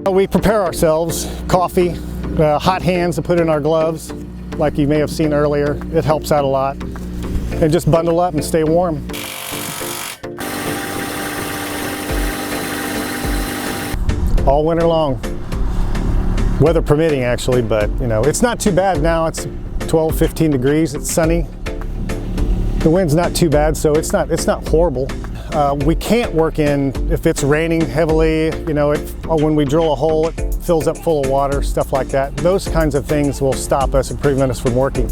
We prepare ourselves, coffee, hot hands to put in our gloves, like you may have seen earlier. It helps out a lot. And just bundle up and stay warm. All winter long. Weather permitting actually, but you know, it's not too bad now. It's 12, 15 degrees, it's sunny. The wind's not too bad, so it's not horrible. We can't work in if it's raining heavily, you know, when we drill a hole, it fills up full of water, stuff like that. Those kinds of things will stop us and prevent us from working.